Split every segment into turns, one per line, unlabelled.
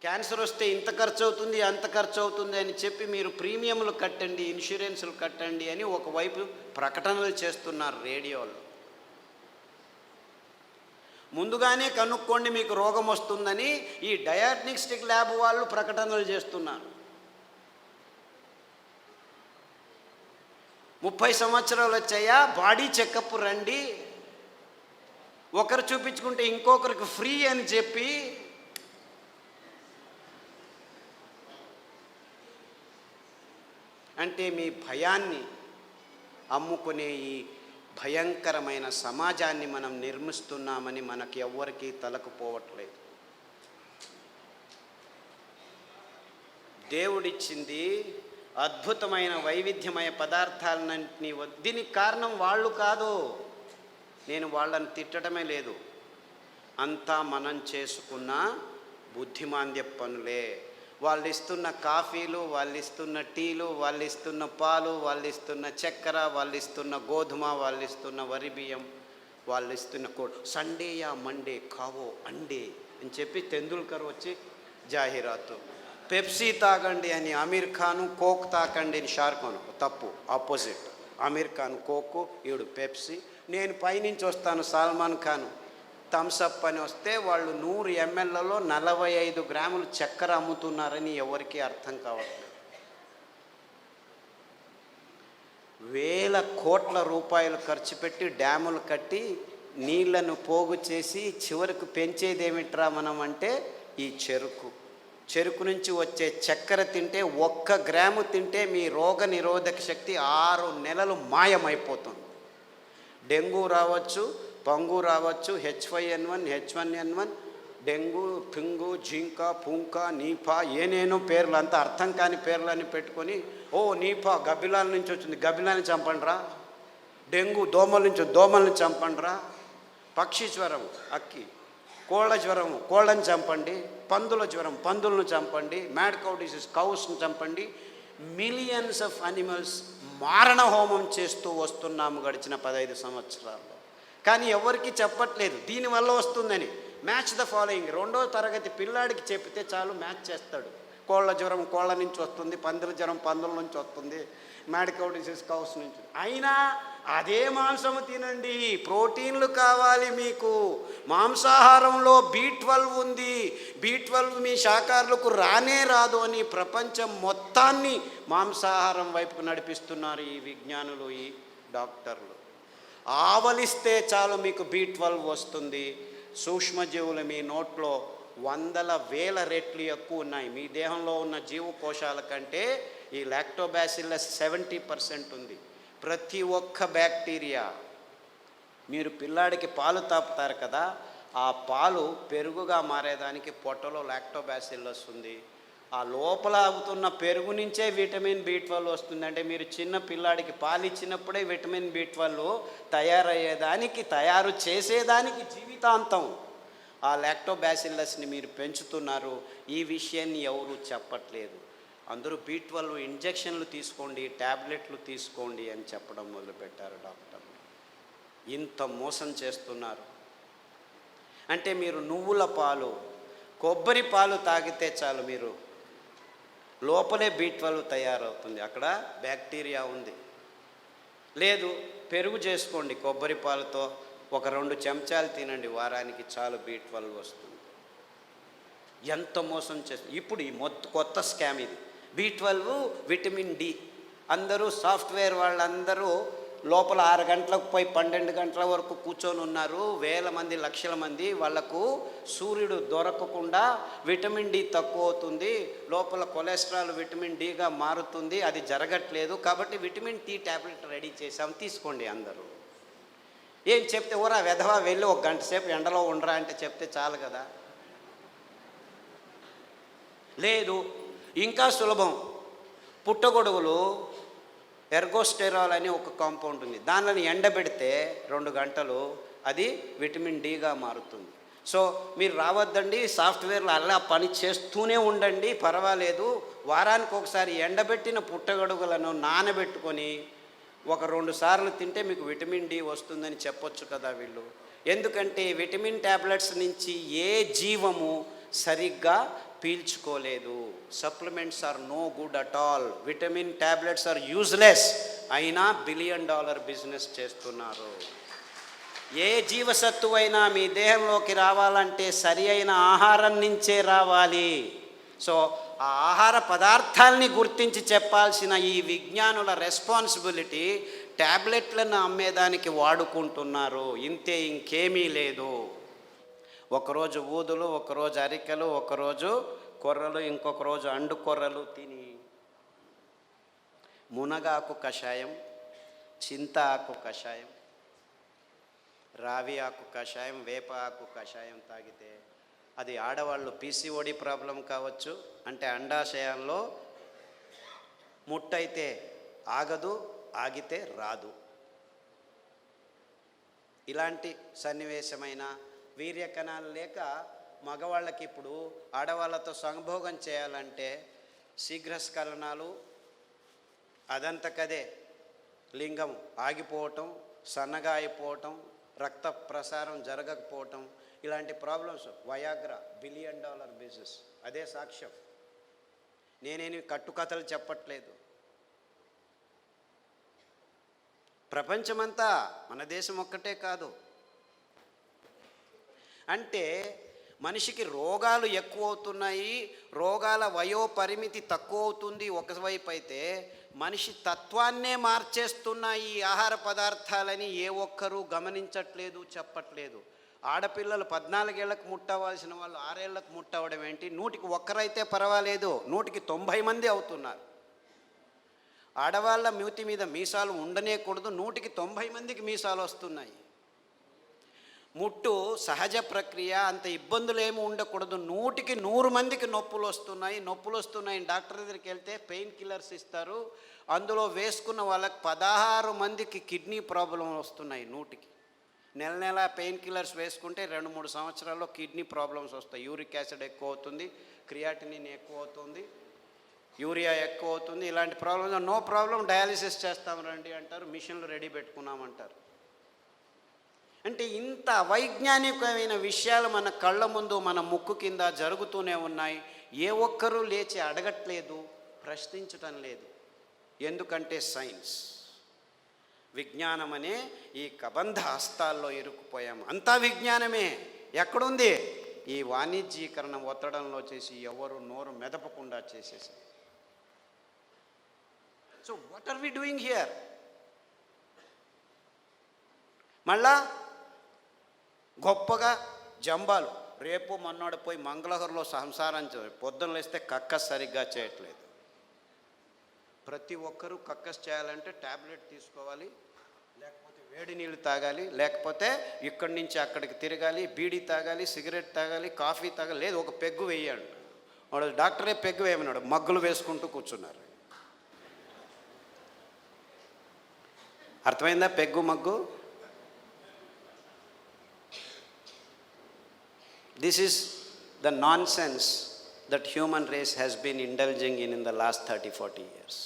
Cancer వస్తే ఇంత ఖర్చు అవుతుంది, అంత ఖర్చు అవుతుంది అని చెప్పి మీరు ప్రీమియంలు కట్టండి, ఇన్సూరెన్సులు కట్టండి అని ఒకవైపు ప్రకటనలు చేస్తున్నారు రేడియోలో. ముందుగానే కనుక్కోండి మీకు రోగం వస్తుందని ఈ డయాగ్నోస్టిక్ ల్యాబ్ వాళ్ళు ప్రకటనలు చేస్తున్నారు. 30 సంవత్సరాలు వచ్చాయా, బాడీ చెకప్ రండి, ఒకరు చూపించుకుంటే ఇంకొకరికి ఫ్రీ అని చెప్పి అంటే మీ భయాన్ని అమ్ముకునే ఈ భయంకరమైన సమాజాన్ని మనం నిర్మిస్తున్నామని మనకి ఎవ్వరికీ తలకుపోవట్లేదు. దేవుడిచ్చింది అద్భుతమైన వైవిధ్యమయ పదార్థాలన్నింటినీ. దీనికి కారణం వాళ్ళు కాదు, నేను వాళ్ళని తిట్టడమే లేదు, అంతా మనం చేసుకున్న బుద్ధిమాంద్య పనులే. వాళ్ళు ఇస్తున్న కాఫీలు, వాళ్ళు ఇస్తున్న టీలు, వాళ్ళు ఇస్తున్న పాలు, వాళ్ళు ఇస్తున్న చక్కెర, వాళ్ళు ఇస్తున్న గోధుమ, వాళ్ళు ఇస్తున్న వరి బియ్యం, వాళ్ళు ఇస్తున్న సండే యా మండే కావో అండే అని చెప్పి తెందుల్కర్ వచ్చి జాహీరాతు. పెప్సీ తాగండి అని అమీర్ ఖాను, కోక్ తాకండి అని షారుఖ్ ఖాన్. తప్పు, ఆపోజిట్. అమీర్ ఖాన్ కోకు, ఈవిడు పెప్సీ. నేను పైనుంచి వస్తాను సల్మాన్ ఖాన్ థమ్సప్ అని వస్తే వాళ్ళు 100 mlలో 45 గ్రాములు చక్కెర అమ్ముతున్నారని ఎవరికీ అర్థం కావట్లేదు. వేల కోట్ల రూపాయలు ఖర్చు పెట్టి డ్యాములు కట్టి నీళ్లను పోగు చేసి చివరికి పెంచేది ఏమిట్రా మనం అంటే ఈ చెరుకు నుంచి వచ్చే చక్కెర తింటే 1 గ్రాము తింటే మీ రోగ నిరోధక శక్తి 6 నెలలు మాయమైపోతుంది. డెంగ్యూ రావచ్చు, పంగు రావచ్చు, H5N1, H1N1, డెంగ్యూ, పింగు, జింకా, పుంకా, నీపా, ఏనేనో పేర్లు, అంతా అర్థం కాని పేర్లని పెట్టుకొని నీపా గబ్బిలాల నుంచి వచ్చింది, గబ్బిలాన్ని చంపండిరా. డెంగ్యూ దోమల నుంచి, దోమల్ని చంపండిరా. పక్షి జ్వరం, అక్కి. కోళ్ళ జ్వరం, కోళ్ళని చంపండి. పందుల జ్వరం, పందులను చంపండి. మ్యాడ్ కౌ డిసీజ్, కౌస్ని చంపండి. మిలియన్స్ ఆఫ్ అనిమల్స్ మారణ హోమం చేస్తూ వస్తున్నాము గడిచిన 15 సంవత్సరాల్లో. కానీ ఎవరికి చెప్పట్లేదు దీనివల్ల వస్తుందని. Match the following. 2వ తరగతి పిల్లాడికి చెప్తే చాలు, మ్యాచ్ చేస్తాడు. కోళ్ళ జ్వరం కోళ్ళ నుంచి వస్తుంది, పందుల జ్వరం పందుల నుంచి వస్తుంది, మ్యాడ్ కౌ డిసీజ్ కౌస్ నుంచి. అయినా అదే మాంసము తినండి, ప్రోటీన్లు కావాలి మీకు. మాంసాహారంలో B12 ఉంది, B12 మీ శాకాహారులకు రానే రాదు అని ప్రపంచం మొత్తాన్ని మాంసాహారం వైపుకు నడిపిస్తున్నారు ఈ విజ్ఞానులు, ఈ డాక్టర్లు. ఆవలిస్తే చాలు మీకు B12 వస్తుంది. సూక్ష్మజీవులు మీ నోట్లో 100,000 రెట్లు ఎక్కువ ఉన్నాయి. మీ దేహంలో ఉన్న జీవకోశాల కంటే ఈ లాక్టోబాసిల్లస్ 70% ఉంది. ప్రతి ఒక్క బ్యాక్టీరియా, మీరు పిల్లాడికి పాలు తాపుతారు కదా, ఆ పాలు పెరుగుగా మారేదానికి పొట్టలో లాక్టోబాసిల్లస్ ఉంది. ఆ లోపల అవుతున్న పెరుగు నుంచే విటమిన్ B12 వస్తుంది. అంటే మీరు చిన్న పిల్లాడికి పాలు ఇచ్చినప్పుడే విటమిన్ B12 తయారయ్యేదానికి, తయారు చేసేదానికి జీవితాంతం ఆ లాక్టోబాసిల్లస్ని మీరు పెంచుతున్నారు. ఈ విషయాన్ని ఎవరు చెప్పట్లేదు. అందరూ B12 ఇంజెక్షన్లు తీసుకోండి, ట్యాబ్లెట్లు తీసుకోండి అని చెప్పడం మొదలుపెట్టారు డాక్టర్లు. ఇంత మోసం చేస్తున్నారు. అంటే మీరు నువ్వుల పాలు, కొబ్బరి పాలు తాగితే చాలు, మీరు లోపలే B12 తయారవుతుంది, అక్కడ బ్యాక్టీరియా ఉంది. లేదు, పెరుగు చేసుకోండి కొబ్బరి పాలతో, ఒక 2 చెంచాలు తినండి వారానికి, చాలు B12 వస్తుంది. ఎంత మోసం చేస్తుంది. ఇప్పుడు ఈ కొత్త స్కామ్ ఇది. B12, vitamin D. అందరూ సాఫ్ట్వేర్ వాళ్ళందరూ లోపల 6 గంటలకు పోయి 12 గంటల వరకు కూర్చొని ఉన్నారు. వేల మంది, లక్షల మంది. వాళ్లకు సూర్యుడు దొరకకుండా విటమిన్ D తక్కువ అవుతుంది, లోపల కొలెస్ట్రాల్ విటమిన్ Dగా మారుతుంది. అది జరగట్లేదు కాబట్టి విటమిన్ D ట్యాబ్లెట్ రెడీ చేసాం, తీసుకోండి అందరూ. ఏం చెప్తే ఊరా వెధవా వెళ్ళి 1 గంట సేపు ఎండలో ఉండరా అంటే చెప్తే చాలు కదా. లేదు, ఇంకా సులభం. పుట్టగొడుగులు ఎర్గోస్టెరాల్ అని ఒక కాంపౌండ్ ఉంది, దానిని ఎండబెడితే 2 గంటలు అది విటమిన్ Dగా మారుతుంది. సో మీరు రావద్దండి, సాఫ్ట్వేర్లో అలా పని చేస్తూనే ఉండండి, పర్వాలేదు. వారానికి ఒకసారి ఎండబెట్టిన పుట్టగొడుగులను నానబెట్టుకొని 1-2 సార్లు తింటే మీకు విటమిన్ D వస్తుందని చెప్పొచ్చు కదా వీళ్ళు. ఎందుకంటే విటమిన్ ట్యాబ్లెట్స్ నుంచి ఏ జీవము సరిగ్గా పీల్చుకోలేదు. Supplements are no good at all. Vitamin tablets are useless. అయినా $1 బిలియన్ బిజినెస్ చేస్తున్నారు. ఏ జీవసత్తువు అయినా మీ దేహంలోకి రావాలంటే సరి అయిన ఆహారం నుంచే రావాలి. సో ఆ ఆహార పదార్థాలని గుర్తించి చెప్పాల్సిన ఈ విజ్ఞానుల రెస్పాన్సిబిలిటీ ట్యాబ్లెట్లను అమ్మేదానికి వాడుకుంటున్నారు. ఇంతే, ఇంకేమీ లేదు. ఒకరోజు ఊదులు, ఒకరోజు అరికెలు, ఒకరోజు కొర్రలు, ఇంకొక రోజు అండు కొర్రలు తిని మునగాకు కషాయం, చింత ఆకు కషాయం, రావి ఆకు కషాయం, వేప ఆకు కషాయం తాగితే అది ఆడవాళ్ళు పీసీఓడి ప్రాబ్లం కావచ్చు, అంటే అండాశయంలో ముట్టయితే ఆగదు, ఆగితే రాదు. ఇలాంటి సన్నివేశమైన వీర్యకణాలు లేక మగవాళ్ళకి ఇప్పుడు ఆడవాళ్ళతో సంభోగం చేయాలంటే శీఘ్రస్ఖలనాలు, అదంతకదే లింగం ఆగిపోవటం, సన్నగా అయిపోవటం, రక్త ప్రసారం జరగకపోవటం, ఇలాంటి ప్రాబ్లమ్స్. Viagra $1 billion business. అదే సాక్ష్యం. నేనేమి కట్టుకథలు చెప్పట్లేదు. ప్రపంచమంతా, మన దేశం ఒక్కటే కాదు. అంటే మనిషికి రోగాలు ఎక్కువ అవుతున్నాయి, రోగాల వయోపరిమితి తక్కువ అవుతుంది ఒకవైపు అయితే, మనిషి తత్వాన్నే మార్చేస్తున్నాయి ఈ ఆహార పదార్థాలని ఏ ఒక్కరూ గమనించట్లేదు, చెప్పట్లేదు. ఆడపిల్లలు 14 ఏళ్లకు ముట్టవలసిన వాళ్ళు 6 ఏళ్లకు ముట్టవడం ఏంటి? 100కి 1 పర్వాలేదు, 100కి 90 మంది అవుతున్నారు. ఆడవాళ్ళ మూతి మీద మీసాలు ఉండనేకూడదు, 100కి 90 మందికి మీసాలు వస్తున్నాయి. ముట్టు సహజ ప్రక్రియ, అంత ఇబ్బందులు ఏమి ఉండకూడదు, 100కి 100 మందికి నొప్పులు వస్తున్నాయి. డాక్టర్ దగ్గరికి వెళ్తే పెయిన్ కిల్లర్స్ ఇస్తారు, అందులో వేసుకున్న వాళ్ళకి 16 మందికి కిడ్నీ ప్రాబ్లం వస్తున్నాయి. 100కి నెల పెయిన్ కిల్లర్స్ వేసుకుంటే 2-3 సంవత్సరాల్లో కిడ్నీ ప్రాబ్లమ్స్ వస్తాయి. యూరిక్ యాసిడ్ ఎక్కువ అవుతుంది, క్రియాటినిన్ ఎక్కువ అవుతుంది, యూరియా ఎక్కువ అవుతుంది. ఇలాంటి ప్రాబ్లమ్స్ నో ప్రాబ్లం, డయాలిసిస్ చేస్తాం రండి అంటారు, మిషన్లు రెడీ పెట్టుకున్నామంటారు. అంటే ఇంత అవైజ్ఞానికమైన విషయాలు మన కళ్ళ ముందు, మన ముక్కు కింద జరుగుతూనే ఉన్నాయి. ఏ ఒక్కరూ లేచి అడగట్లేదు, ప్రశ్నించటం లేదు. ఎందుకంటే సైన్స్, విజ్ఞానం అనే ఈ కబంధ హస్తాల్లో ఇరుక్కుపోయాము. అంతా విజ్ఞానమే. ఎక్కడుంది? ఈ వాణిజ్యీకరణ ఒత్తడంలో చేసి ఎవరు నోరు మెదపకుండా చేసేసారు. So what are we doing here? మళ్ళా గొప్పగా జంబాలు, రేపు మొన్నోడు పోయి మంగళహరులో సంసారం పొద్దున్న లేస్తే కక్కస్ సరిగ్గా చేయట్లేదు. ప్రతి ఒక్కరూ కక్కస్ చేయాలంటే ట్యాబ్లెట్ తీసుకోవాలి, లేకపోతే వేడి నీళ్ళు తాగాలి, లేకపోతే ఇక్కడి నుంచి అక్కడికి తిరగాలి, బీడీ తాగాలి, సిగరెట్ తాగాలి, కాఫీ తాగాలి, లేదు ఒక పెగ్గు వేయాడు. వాడు డాక్టరే పెగ్గు వేయమన్నాడు, మగ్గులు వేసుకుంటూ కూర్చున్నారు. అర్థమైందా peg mug? This is the nonsense that human race has been indulging in the last 30-40 years.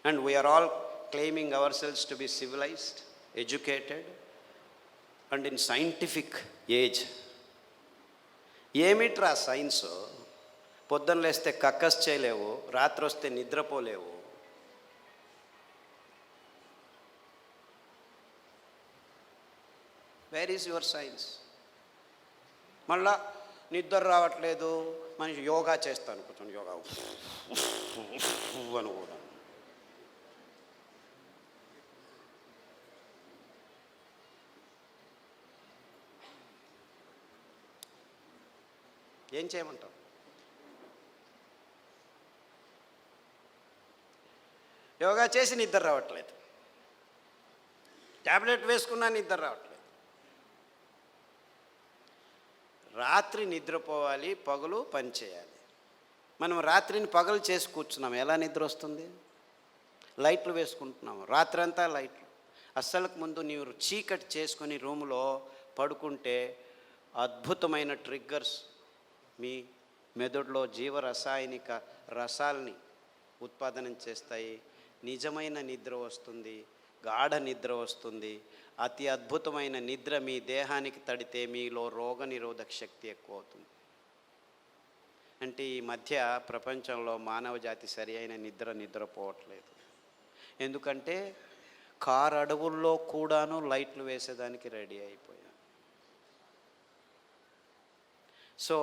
And we are all claiming ourselves to be civilized, educated, and in scientific age. ఏమిట్రా science? పొద్దున్న లేస్తే కక్కస్ చేయలేవు, రాత్రి వస్తే నిద్రపోలేవు. Where is your science? మళ్ళా నిద్ర రావట్లేదు, మనిషి యోగా చేస్తాను, కూర్చొని యోగా అని కూడా. ఏం చేయమంటాం? యోగా చేసి నిద్ర రావట్లేదు, ట్యాబ్లెట్ వేసుకున్నా నిద్ర రావట్లేదు. రాత్రి నిద్రపోవాలి, పగలు పని చేయాలి. మనం రాత్రిని పగలు చేసి కూర్చున్నాం, ఎలా నిద్ర వస్తుంది? లైట్లు వేసుకుంటున్నాము, రాత్రంతా లైట్లు. అస్సలకు ముందు నీవు చీకటి చేసుకొని రూములో పడుకుంటే అద్భుతమైన ట్రిగ్గర్స్ మీ మెదడులో జీవరసాయనిక రసాల్ని ఉత్పాదనం చేస్తాయి. నిజమైన నిద్ర వస్తుంది, గాఢ నిద్ర వస్తుంది. అతి అద్భుతమైన నిద్ర మీ దేహానికి తడితే మీలో రోగనిరోధక శక్తి ఎక్కువ అవుతుంది. అంటే ఈ మధ్య ప్రపంచంలో మానవ జాతి సరి అయిన నిద్రపోవట్లేదు. ఎందుకంటే కారు అడవుల్లో కూడాను లైట్లు వేసేదానికి రెడీ అయిపోయాం. సో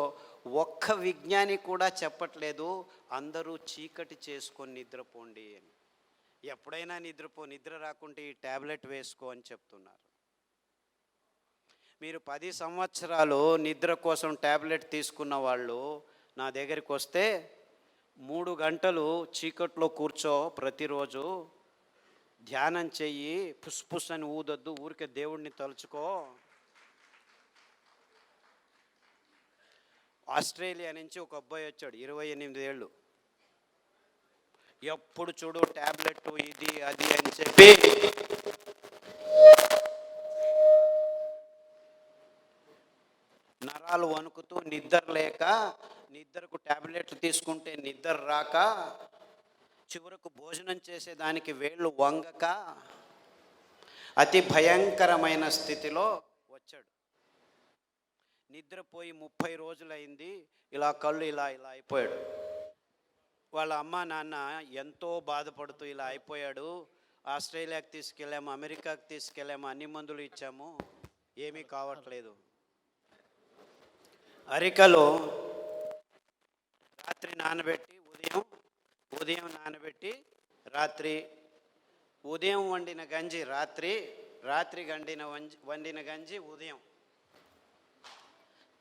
ఒక్క విజ్ఞాని కూడా చెప్పట్లేదు అందరూ చీకటి చేసుకొని నిద్రపోండి అని. ఎప్పుడైనా నిద్ర రాకుంటే ఈ ట్యాబ్లెట్ వేసుకో అని చెప్తున్నారు. మీరు 10 సంవత్సరాలు నిద్ర కోసం ట్యాబ్లెట్ తీసుకున్న వాళ్ళు నా దగ్గరికి వస్తే 3 గంటలు చీకట్లో కూర్చో, ప్రతిరోజు ధ్యానం చెయ్యి, పుస్ అని ఊదొద్దు, ఊరికే దేవుడిని తలుచుకో. ఆస్ట్రేలియా నుంచి ఒక అబ్బాయి వచ్చాడు, 28 ఏళ్ళు. ఎప్పుడు చూడు ట్యాబ్లెట్ ఇది అది అని చెప్పి నరాలు వణుకుతూ నిద్ర లేక, నిద్రకు ట్యాబ్లెట్లు తీసుకుంటే నిద్ర రాక, చివరకు భోజనం చేసేదానికి వేళ్ళు వంగక అతి భయంకరమైన స్థితిలో వచ్చాడు. నిద్రపోయి 30 రోజులైంది. ఇలా కళ్ళు ఇలా అయిపోయాడు. వాళ్ళ అమ్మ నాన్న ఎంతో బాధపడుతూ ఇలా అయిపోయాడు, ఆస్ట్రేలియాకి తీసుకెళ్ళాము, అమెరికాకి తీసుకెళ్ళాము, అన్ని మందులు ఇచ్చాము, ఏమీ కావట్లేదు. అరికలో రాత్రి నానబెట్టి ఉదయం నానబెట్టి ఉదయం వండిన గంజి రాత్రి వండిన గంజి ఉదయం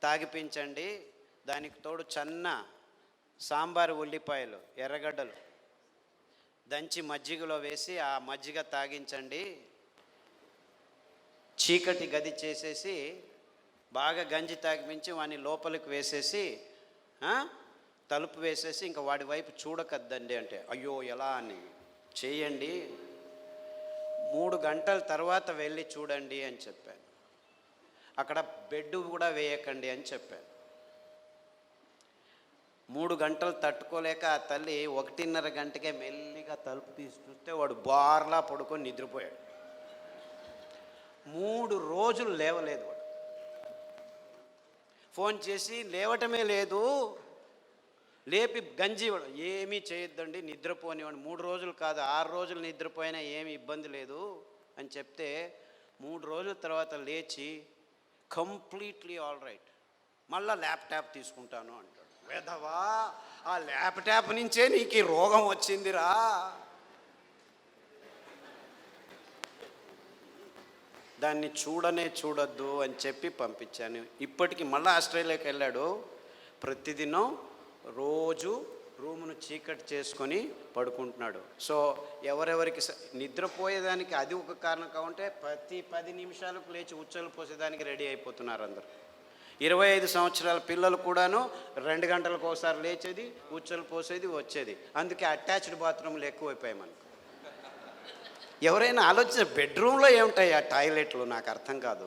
తాగిపించండి. దానికి తోడు చన్న సాంబారు ఉల్లిపాయలు, ఎర్రగడ్డలు దంచి మజ్జిగలో వేసి ఆ మజ్జిగ తాగించండి. చీకటి గది చేసేసి బాగా గంజి తాగిపించి వాడిని లోపలికి వేసేసి తలుపు వేసేసి ఇంకా వాడి వైపు చూడకద్దండి అంటే, అయ్యో ఎలా అని చేయండి, 3 గంటల తర్వాత వెళ్ళి చూడండి అని చెప్పాను. అక్కడ బెడ్ కూడా వేయకండి అని చెప్పాను. 3 గంటలు తట్టుకోలేక ఆ తల్లి 1:30 గంటకే మెల్లిగా తలుపు తీసి చూస్తే వాడు బార్లా పడుకొని నిద్రపోయాడు. 3 రోజులు లేవలేదు. వాడు ఫోన్ చేసి లేవటమే లేదు, లేపి గంజి ఏమీ చేయొద్దండి, నిద్రపోనివాడు, 3 రోజులు కాదు 6 రోజులు నిద్రపోయినా ఏమి ఇబ్బంది లేదు అని చెప్తే 3 రోజుల తర్వాత లేచి కంప్లీట్లీ ఆల్ రైట్, మళ్ళీ ల్యాప్టాప్ తీసుకుంటాను అంటాడు. వేధవా, ఆ ల్యాప్టాప్ నుంచే నీకు ఈ రోగం వచ్చిందిరా. దాన్ని చూడొద్దు అని చెప్పి పంపించాను. ఇప్పటికి మళ్ళీ ఆస్ట్రేలియాకి వెళ్ళాడు. ప్రతిదినం రోజు రూమును చీకటి చేసుకొని పడుకుంటున్నాడు. సో ఎవరెవరికి నిద్రపోయేదానికి అది ఒక కారణం కావంటే ప్రతి 10 నిమిషాలకు లేచి ఉచ్చలు పోసేదానికి రెడీ అయిపోతున్నారు అందరు. 25 సంవత్సరాల పిల్లలు కూడాను 2 గంటలకు ఒకసారి లేచేది, ఉచ్చలు పోసేది, వచ్చేది. అందుకే అటాచ్డ్ బాత్రూమ్లు ఎక్కువైపోయాయి మనకు. ఎవరైనా ఆలోచించ, బెడ్రూమ్లో ఏముంటాయి ఆ టాయిలెట్లు? నాకు అర్థం కాదు.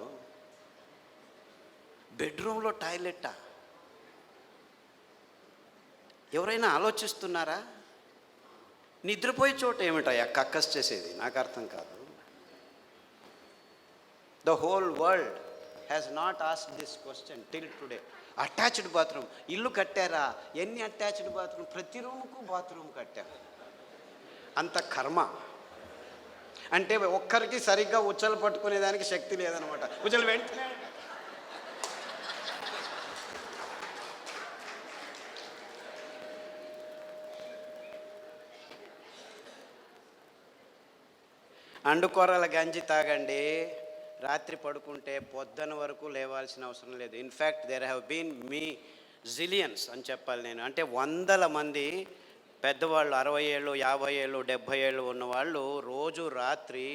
బెడ్రూమ్లో టాయిలెట్టా? ఎవరైనా ఆలోచిస్తున్నారా? నిద్రపోయే చోట ఏమిటాయా కక్కస్ చేసేది? నాకు అర్థం కాదు. The whole world has not asked this question till today. Attached bathroom ఇల్లు కట్టారా? ఎన్ని అటాచ్డ్ బాత్రూమ్? ప్రతి రూముకు బాత్రూమ్ కట్టారు. అంత కర్మ. అంటే ఒక్కరికి సరిగ్గా ఉచ్చలు పట్టుకునేదానికి శక్తి లేదనమాట. ఉచ్చలు వెంటనే అండుకొర్రల గంజి తాగండి, రాత్రి పడుకుంటే పొద్దున వరకు లేవాల్సిన అవసరం లేదు. In fact there have been zillions అని చెప్పాలి నేను. అంటే 100 మంది పెద్దవాళ్ళు, 60 ఏళ్ళు 50 ఏళ్ళు 70 ఏళ్ళు ఉన్నవాళ్ళు రోజు రాత్రి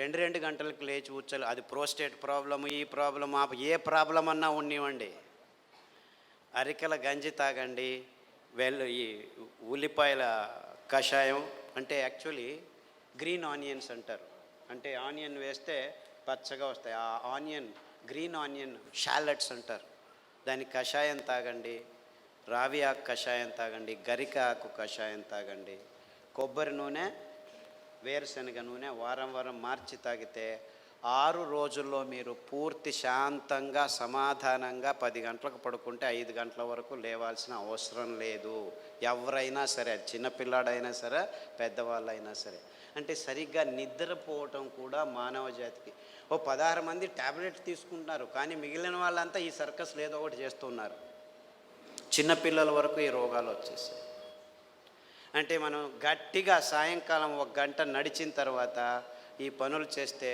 2 గంటలకు లేచి ఉచ్చలు, అది ప్రోస్టేట్ ప్రాబ్లము, ఈ ప్రాబ్లమ్, ఏ ప్రాబ్లం అన్నా ఉన్నివ్వండి, అరికల గంజి తాగండి. ఈ ఉల్లిపాయల కషాయం, అంటే యాక్చువల్లీ గ్రీన్ ఆనియన్స్ అంటారు. అంటే ఆనియన్ వేస్తే పచ్చగా వస్తాయి. ఆ ఆనియన్, గ్రీన్ ఆనియన్ షాలెట్స్ అంటారు. దాని కషాయం తాగండి, రావి ఆకు కషాయం తాగండి, గరిక ఆకు కషాయం తాగండి. కొబ్బరి నూనె, వేరుశనగ నూనె వారం మార్చి తాగితే 6 రోజుల్లో మీరు పూర్తి శాంతంగా సమాధానంగా 10 గంటలకు పడుకుంటే 5 గంటల వరకు లేవాల్సిన అవసరం లేదు. ఎవరైనా సరే, చిన్నపిల్లాడైనా సరే, పెద్దవాళ్ళైనా సరే. అంటే సరిగ్గా నిద్రపోవటం కూడా మానవ జాతికి. 16 మంది ట్యాబ్లెట్ తీసుకుంటున్నారు, కానీ మిగిలిన వాళ్ళంతా ఈ సర్కస్లు ఏదో ఒకటి చేస్తున్నారు. చిన్నపిల్లల వరకు ఈ రోగాలు వచ్చేసాయి. అంటే మనం గట్టిగా సాయంకాలం 1 గంట నడిచిన తర్వాత ఈ పనులు చేస్తే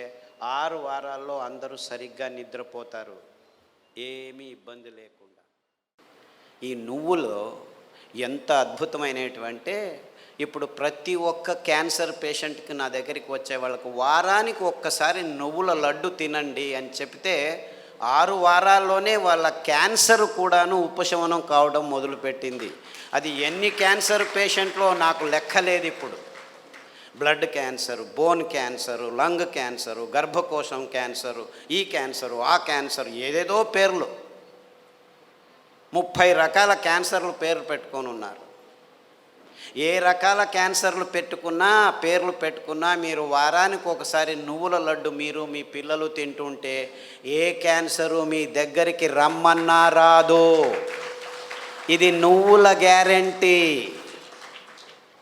6 వారాల్లో అందరూ సరిగ్గా నిద్రపోతారు, ఏమీ ఇబ్బంది లేకుండా. ఈ నువ్వులు ఎంత అద్భుతమైనటువంటి, ఇప్పుడు ప్రతి ఒక్క క్యాన్సర్ పేషెంట్కి నా దగ్గరికి వచ్చే వాళ్ళకు వారానికి ఒక్కసారి నువ్వుల లడ్డు తినండి అని చెప్తే 6 వారాల్లోనే వాళ్ళ క్యాన్సర్ కూడాను ఉపశమనం కావడం మొదలుపెట్టింది. అది ఎన్ని క్యాన్సర్ పేషెంట్లో నాకు లెక్కలేదు. ఇప్పుడు blood cancer, bone cancer, lung cancer, గర్భకోశం క్యాన్సరు, ఈ క్యాన్సరు, ఆ క్యాన్సరు, ఏదేదో పేర్లు, 30 రకాల క్యాన్సర్లు పేర్లు పెట్టుకొని ఉన్నారు. ఏ రకాల క్యాన్సర్లు పేర్లు పెట్టుకున్నా మీరు వారానికి ఒకసారి నువ్వుల లడ్డు మీరు మీ పిల్లలు తింటుంటే ఏ క్యాన్సరు మీ దగ్గరికి రమ్మన్నా రాదు. ఇది నువ్వుల గ్యారెంటీ.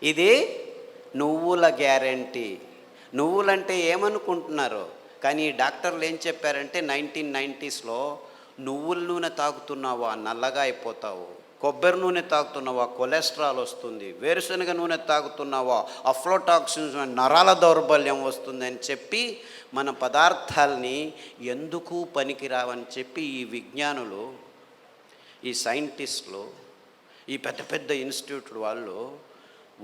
ఇది నువ్వుల గ్యారెంటీ. నువ్వులంటే ఏమనుకుంటున్నారు? కానీ డాక్టర్లు ఏం చెప్పారంటే 1990స్లో నువ్వుల నూనె తాగుతున్నావా నల్లగా అయిపోతావు, కొబ్బరి నూనె తాగుతున్నావా కొలెస్ట్రాల్ వస్తుంది, వేరుశనగ నూనె తాగుతున్నావా అఫ్లోటాక్సిన్స్ నరాల దౌర్బల్యం వస్తుంది అని చెప్పి మన పదార్థాలని ఎందుకు పనికిరావని చెప్పి ఈ విజ్ఞానులు, ఈ సైంటిస్టులు, ఈ పెద్ద పెద్ద ఇన్స్టిట్యూట్ వాళ్ళు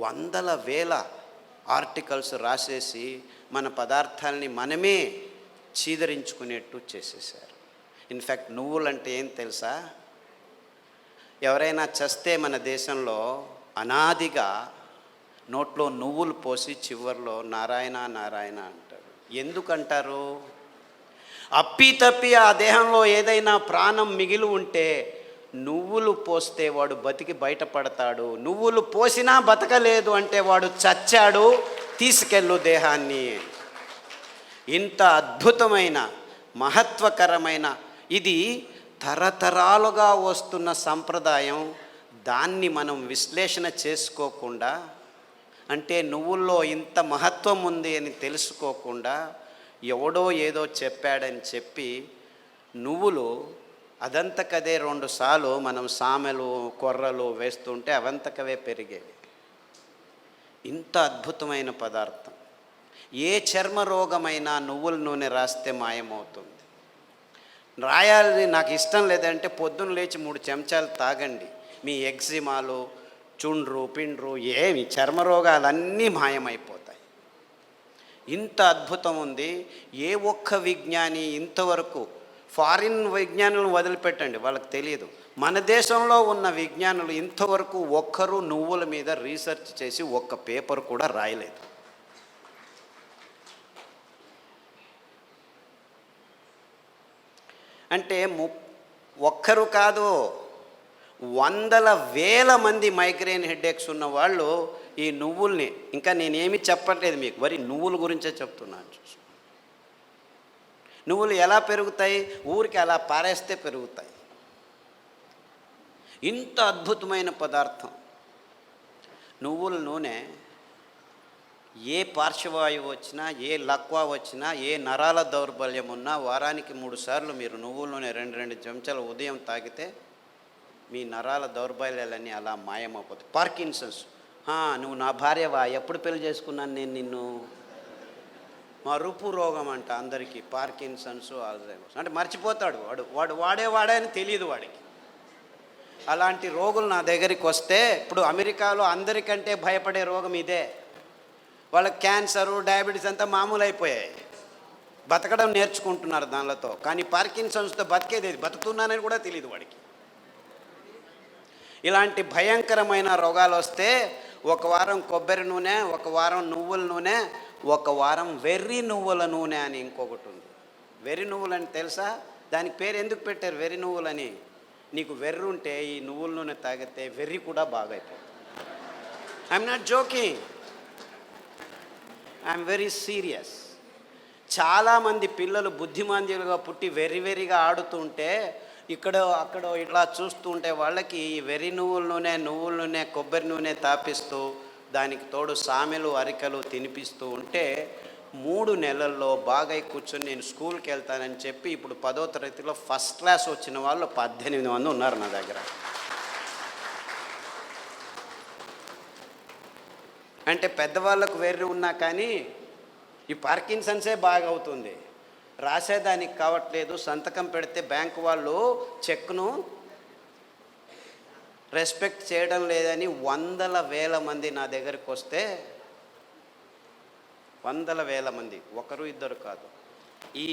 వందల వేల ఆర్టికల్స్ రాసేసి మన పదార్థాలని మనమే చీదరించుకునేట్టు చేసేసారు. ఇన్ఫ్యాక్ట్ నువ్వులంటే ఏం తెలుసా? ఎవరైనా చస్తే మన దేశంలో అనాదిగా నోట్లో నువ్వులు పోసి చివర్లో నారాయణ నారాయణ అంటారు. ఎందుకంటారు? అప్పి ఆ దేహంలో ఏదైనా ప్రాణం మిగిలి ఉంటే నువ్వులు పోస్తే వాడు బతికి బయటపడతాడు, నువ్వులు పోసినా బతకలేదు అంటే వాడు చచ్చాడు, తీసుకెళ్ళు దేహాన్ని. ఇంత అద్భుతమైన మహత్వకరమైన ఇది తరతరాలుగా వస్తున్న సంప్రదాయం. దాన్ని మనం విశ్లేషణ చేసుకోకుండా, అంటే నువ్వుల్లో ఇంత మహత్వం ఉంది అని తెలుసుకోకుండా ఎవడో ఏదో చెప్పాడని చెప్పి నువ్వులు అదంతకదే 2 సార్లు మనం సామెలు కొర్రలు వేస్తుంటే అవంతకవే పెరిగేవి. ఇంత అద్భుతమైన పదార్థం. ఏ చర్మ రోగమైనా నువ్వుల నూనె రాస్తే మాయమవుతుంది. రాయాలి నాకు ఇష్టం లేదంటే పొద్దున్న లేచి 3 చెంచాలు తాగండి, మీ ఎగ్జిమాలు, చుండ్రు పిండ్రు ఏమి చర్మ రోగాలన్నీ మాయమైపోతాయి. ఇంత అద్భుతం ఉంది. ఏ ఒక్క విజ్ఞాని ఇంతవరకు, ఫారిన్ విజ్ఞానులను వదిలిపెట్టండి, వాళ్ళకి తెలియదు, మన దేశంలో ఉన్న విజ్ఞానులు ఇంతవరకు ఒక్కరు నువ్వుల మీద రీసెర్చ్ చేసి ఒక్క పేపర్ కూడా రాయలేదు. అంటే ఒక్కరు కాదు, వందల వేల మంది మైగ్రేన్ హెడేక్స్ ఉన్న వాళ్ళు ఈ నువ్వుల్ని, ఇంకా నేనేమి చెప్పట్లేదు మీకు, వరి నువ్వుల గురించే చెప్తున్నాను. నువ్వులు ఎలా పెరుగుతాయి? ఊరికి అలా పారేస్తే పెరుగుతాయి. ఇంత అద్భుతమైన పదార్థం నువ్వుల నూనె. ఏ పార్శ్వవాయువు వచ్చినా, ఏ లక్వా వచ్చినా, ఏ నరాల దౌర్బల్యం ఉన్నా వారానికి 3 సార్లు మీరు నువ్వుల నూనె 2 చెంచాలు ఉదయం తాగితే మీ నరాల దౌర్బల్యాలన్నీ అలా మాయమైపోతాయి. పార్కిన్సన్స్, నువ్వు నా భార్యవా, ఎప్పుడు పెళ్లి చేసుకున్నాను నేను నిన్ను, మరుపు రోగం అంట అందరికీ, పార్కిన్సన్స్, ఆల్జైమర్స్. అంటే మర్చిపోతాడు వాడు వాడే అని తెలియదు వాడికి. అలాంటి రోగులు నా దగ్గరికి వస్తే, ఇప్పుడు అమెరికాలో అందరికంటే భయపడే రోగం ఇదే. వాళ్ళకి క్యాన్సరు, డయాబెటీస్ అంతా మామూలు అయిపోయాయి, బతకడం నేర్చుకుంటున్నారు దానిలతో. కానీ పార్కిన్సన్స్తో బతికేది, బతుకుతున్నానని కూడా తెలియదు వాడికి. ఇలాంటి భయంకరమైన రోగాలు వస్తే 1 వారం కొబ్బరి నూనె, 1 వారం నువ్వుల నూనె, 1 వారం వెర్రి నువ్వుల నూనె అని ఇంకొకటి ఉంది. వెర్రి నువ్వులు అని తెలుసా? దానికి పేరు ఎందుకు పెట్టారు వెర్రి నువ్వులని? నీకు వెర్రి ఉంటే ఈ నువ్వుల నూనె తాగితే వెర్రి కూడా బాగైపోతుంది. I'm not joking, I'm very serious. చాలామంది పిల్లలు బుద్ధిమాంద్యులుగా పుట్టి వెర్రిగా ఆడుతుంటే ఇక్కడ అక్కడ ఇట్లా చూస్తుంటే వాళ్ళకి వెర్రి నువ్వుల నూనె కొబ్బరి నూనె తాపిస్తూ దానికి తోడు సామెలు అరికలు తినిపిస్తూ ఉంటే 3 నెలల్లో బాగా కూర్చొని నేను స్కూల్కి వెళ్తానని చెప్పి ఇప్పుడు 10వ తరగతిలో ఫస్ట్ క్లాస్ వచ్చిన వాళ్ళు 18 మంది ఉన్నారు నా దగ్గర. అంటే పెద్దవాళ్ళకు వెర్రి ఉన్నా కానీ ఈ పార్కిన్సన్సే బాగా అవుతుంది, రాసేదానికి కావట్లేదు. సంతకం పెడితే బ్యాంకు వాళ్ళు చెక్ను రెస్పెక్ట్ చేయడం లేదని 100,000 మంది నా దగ్గరికి వస్తే 100,000 మంది, ఒకరు ఇద్దరు కాదు, ఈ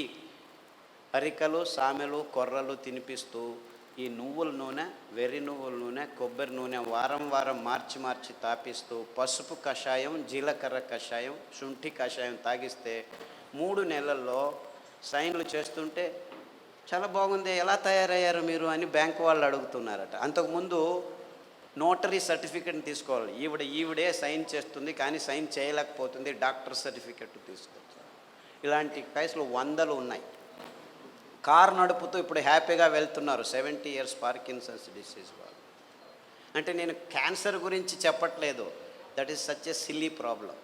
అరికలు సామెలు కొర్రలు తినిపిస్తూ ఈ నువ్వుల నూనె వెర్రి నువ్వుల నూనె కొబ్బరి నూనె వారం మార్చి తాపిస్తూ పసుపు కషాయం జీలకర్ర కషాయం శుంఠి కషాయం తాగిస్తే 3 నెలల్లో సైన్లు చేస్తుంటే చాలా బాగుంది, ఎలా తయారయ్యారు మీరు అని బ్యాంకు వాళ్ళు అడుగుతున్నారట. అంతకుముందు నోటరీ సర్టిఫికెట్ని తీసుకోవాలి, ఈవిడే సైన్ చేస్తుంది కానీ సైన్ చేయలేకపోతుంది, డాక్టర్ సర్టిఫికెట్ తీసుకోవచ్చు. ఇలాంటి కేసులు 100 ఉన్నాయి. కారు నడుపుతూ ఇప్పుడు హ్యాపీగా వెళ్తున్నారు 70 years పార్కిన్సన్స్ డిసీజ్ వాళ్ళు. అంటే నేను క్యాన్సర్ గురించి చెప్పట్లేదు, that is such a silly problem,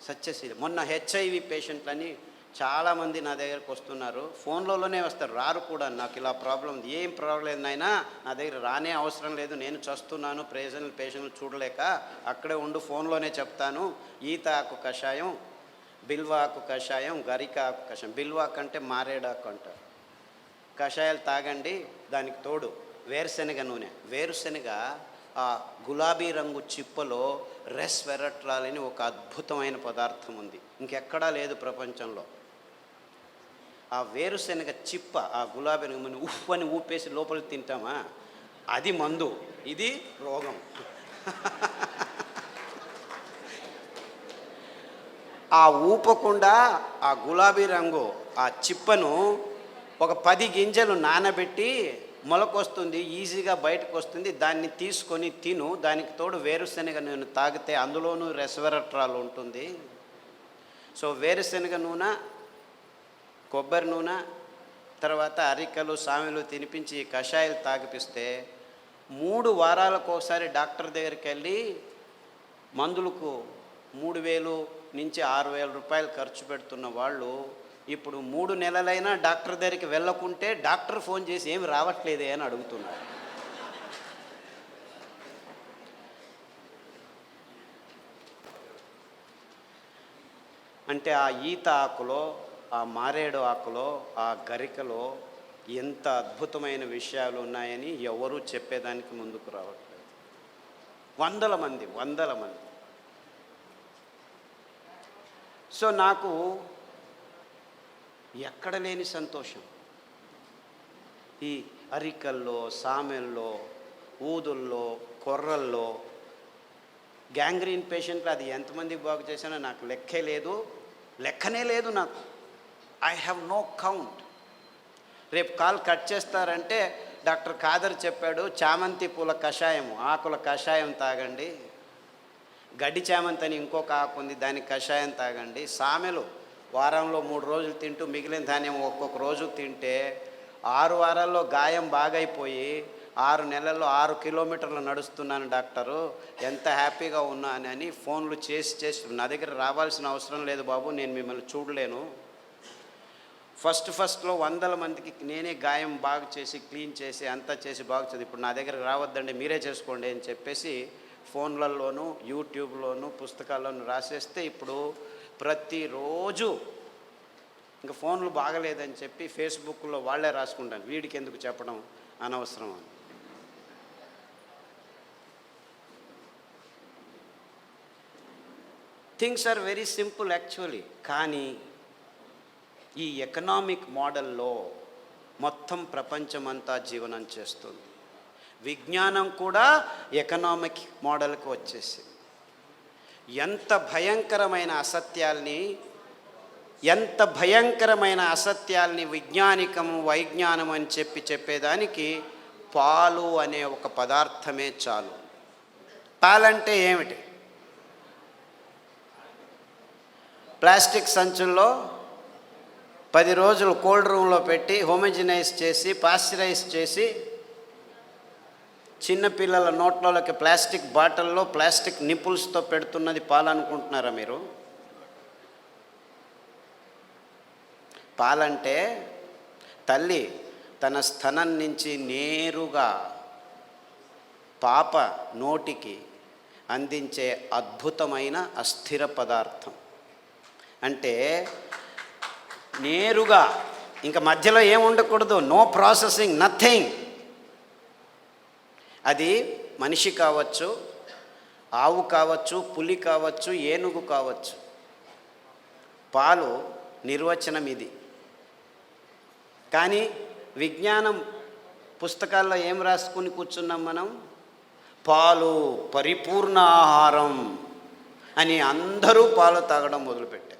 such a silly. మొన్న HIV పేషెంట్లని చాలామంది నా దగ్గరకు వస్తున్నారు, ఫోన్లోనే వస్తారు, రారు కూడా. నాకు ఇలా ప్రాబ్లం ఉంది, ఏం ప్రాబ్లం లేదు నాయనా, నా దగ్గర రానే అవసరం లేదు, నేను చస్తున్నాను పేషెంట్లు చూడలేక, అక్కడే ఉండు ఫోన్లోనే చెప్తాను. ఈత ఆకు కషాయం, బిల్వాకు కషాయం, గరిక ఆకు కషాయం, బిల్వాకు అంటే మారేడాకు అంటారు, కషాయాలు తాగండి. దానికి తోడు వేరుశనగ నూనె, వేరుశనగ ఆ గులాబీ రంగు చిప్పలో రెస్వెరట్రాల్ అని ఒక అద్భుతమైన పదార్థం ఉంది, ఇంకెక్కడా లేదు ప్రపంచంలో. ఆ వేరుశనగ చిప్ప ఆ గులాబీ రంగు ఉఫ్ అని ఊపేసి లోపలికి తింటామా, అది మందు, ఇది రోగం. ఆ ఊపకుండా ఆ గులాబీ రంగు ఆ చిప్పను ఒక 10 గింజలు నానబెట్టి మొలకొస్తుంది, ఈజీగా బయటకు వస్తుంది, దాన్ని తీసుకొని తిను. దానికి తోడు వేరుశనగ నూనె తాగితే అందులోనూ రెస్వెరట్రాల్ ఉంటుంది. సో వేరుశనగ నూనె కొబ్బరి నూనె తర్వాత అరికలు సామెలు తినిపించి కషాయాలు తాగిపిస్తే 3 వారాలకు ఒకసారి డాక్టర్ దగ్గరికి వెళ్ళి మందులకు 3,000 నుంచి 6,000 రూపాయలు ఖర్చు పెడుతున్న వాళ్ళు ఇప్పుడు 3 నెలలైనా డాక్టర్ దగ్గరికి వెళ్ళకుంటే డాక్టర్ ఫోన్ చేసి ఏమి రావట్లేదే అని అడుగుతున్నారు. అంటే ఆ ఈత ఆకులో ఆ మారేడు ఆకులో ఆ గరికలో ఎంత అద్భుతమైన విషయాలు ఉన్నాయని ఎవరూ చెప్పేదానికి ముందుకు రావట్లేదు. 100 మంది. సో నాకు ఎక్కడ లేని సంతోషం, ఈ అరికల్లో సామెల్లో ఊదుల్లో కొర్రల్లో గ్యాంగ్రీన్ పేషెంట్లు అది ఎంతమందికి బాగు చేశానో నాకు లెక్కనే లేదు నాకు. I have no count. రేపు కాల్ కట్ చేస్తారంటే డాక్టర్ ఖాదర్ చెప్పాడు చామంతి పూల కషాయం ఆకుల కషాయం తాగండి, గడ్డి చామంతి అని ఇంకొక ఆకు ఉంది దానికి కషాయం తాగండి, సామెలు వారంలో 3 రోజులు తింటూ మిగిలిన ధాన్యం ఒక్కొక్క రోజు తింటే 6 వారాల్లో గాయం బాగైపోయి 6 నెలల్లో 6 కిలోమీటర్లు నడుస్తున్నాను డాక్టరు, ఎంత హ్యాపీగా ఉన్నానని ఫోన్లు చేసి నా దగ్గర రావాల్సిన అవసరం లేదు బాబు, నేను మిమ్మల్ని చూడలేను. ఫస్ట్లో 100 మందికి నేనే గాయం బాగు చేసి క్లీన్ చేసి అంతా చేసి బాగు చేసి ఇప్పుడు నా దగ్గరకు రావద్దండి మీరే చేసుకోండి అని చెప్పేసి ఫోన్లలోనూ యూట్యూబ్లోనూ పుస్తకాల్లోనూ రాసేస్తే ఇప్పుడు ప్రతిరోజు ఇంకా ఫోన్లు బాగలేదని చెప్పి ఫేస్బుక్లో వాళ్ళే రాసుకుంటాను, వీడికి ఎందుకు చెప్పడం అనవసరం అని. Things are very simple actually. కానీ ఈ ఎకనామిక్ మోడల్లో మొత్తం ప్రపంచమంతా జీవనం చేస్తుంది. విజ్ఞానం కూడా ఎకనామిక్ మోడల్కి వచ్చేసింది. ఎంత భయంకరమైన అసత్యాల్ని విజ్ఞానికము వైజ్ఞానం అని చెప్పేదానికి పాలు అనే ఒక పదార్థమే చాలు. పాలంటే ఏమిటి? ప్లాస్టిక్ సంచుల్లో 10 రోజులు కోల్డ్ రూమ్లో పెట్టి హోమోజినైజ్ చేసి పాశ్చరైజ్ చేసి చిన్నపిల్లల నోట్లలోకి ప్లాస్టిక్ బాటిల్లో ప్లాస్టిక్ నిపుల్స్తో పెడుతున్నది పాలనుకుంటున్నారా మీరు? పాలంటే తల్లి తన స్తనం నుంచి నేరుగా పాప నోటికి అందించే అద్భుతమైన అస్థిర పదార్థం. అంటే నేరుగా, ఇంకా మధ్యలో ఏం ఉండకూడదు, నో ప్రాసెసింగ్, నథింగ్. అది మనిషి కావచ్చు, ఆవు కావచ్చు, పులి కావచ్చు, ఏనుగు కావచ్చు. పాలు నిర్వచనం ఇది. కానీ విజ్ఞానం పుస్తకాల్లో ఏం రాసుకుని కూర్చున్నాం మనం? పాలు పరిపూర్ణ ఆహారం అని అందరూ పాలు తాగడం మొదలుపెట్టారు.